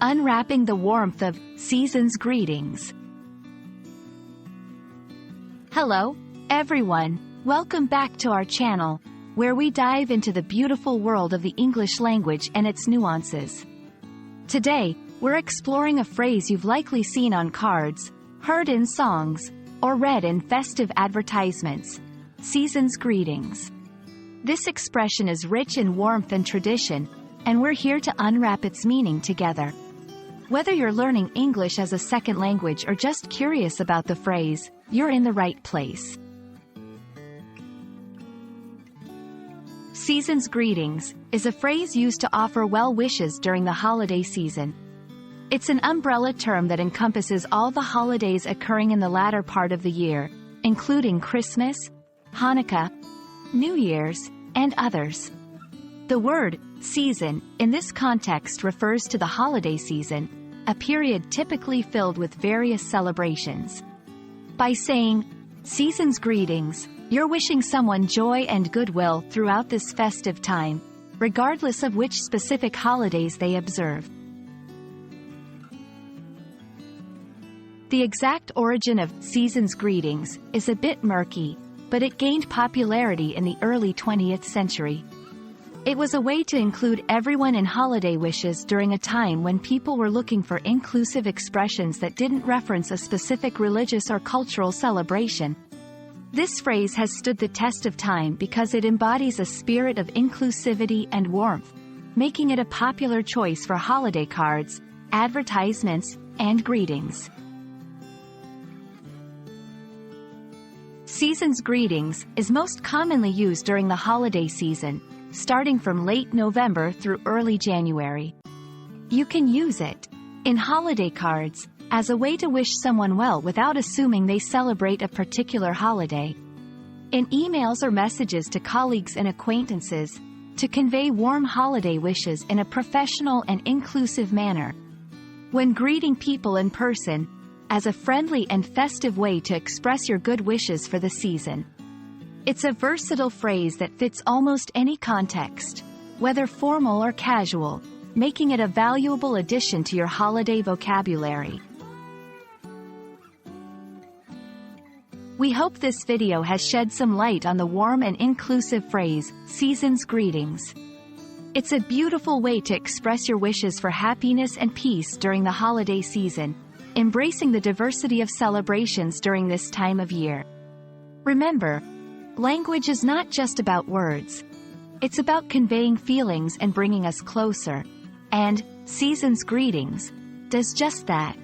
Unwrapping the warmth of season's greetings. Hello, everyone. Welcome back to our channel, where we dive into the beautiful world of the English language and its nuances. Today, we're exploring a phrase you've likely seen on cards, heard in songs, or read in festive advertisements: season's greetings. This expression is rich in warmth and tradition, and we're here to unwrap its meaning together. Whether you're learning English as a second language or just curious about the phrase, you're in the right place. Season's greetings is a phrase used to offer well wishes during the holiday season. It's an umbrella term that encompasses all the holidays occurring in the latter part of the year, including Christmas, Hanukkah, New Year's, and others. The word season in this context refers to the holiday season, a period typically filled with various celebrations. By saying season's greetings, you're wishing someone joy and goodwill throughout this festive time, regardless of which specific holidays they observe. The exact origin of season's greetings is a bit murky, but it gained popularity in the early 20th century. It was a way to include everyone in holiday wishes during a time when people were looking for inclusive expressions that didn't reference a specific religious or cultural celebration. This phrase has stood the test of time because it embodies a spirit of inclusivity and warmth, making it a popular choice for holiday cards, advertisements, and greetings. Season's greetings is most commonly used during the holiday season, starting from late November through early January. You can use it in holiday cards as a way to wish someone well without assuming they celebrate a particular holiday. In emails or messages to colleagues and acquaintances, to convey warm holiday wishes in a professional and inclusive manner. When greeting people in person, as a friendly and festive way to express your good wishes for the season. It's a versatile phrase that fits almost any context, whether formal or casual, making it a valuable addition to your holiday vocabulary. We hope this video has shed some light on the warm and inclusive phrase, season's greetings. It's a beautiful way to express your wishes for happiness and peace during the holiday season, embracing the diversity of celebrations during this time of year. Remember, language is not just about words. It's about conveying feelings and bringing us closer. And season's greetings does just that.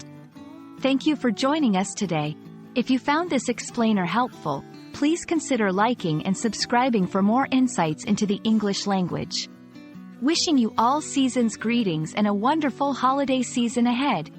Thank you for joining us today. If you found this explainer helpful, please consider liking and subscribing for more insights into the English language. Wishing you all season's greetings and a wonderful holiday season ahead.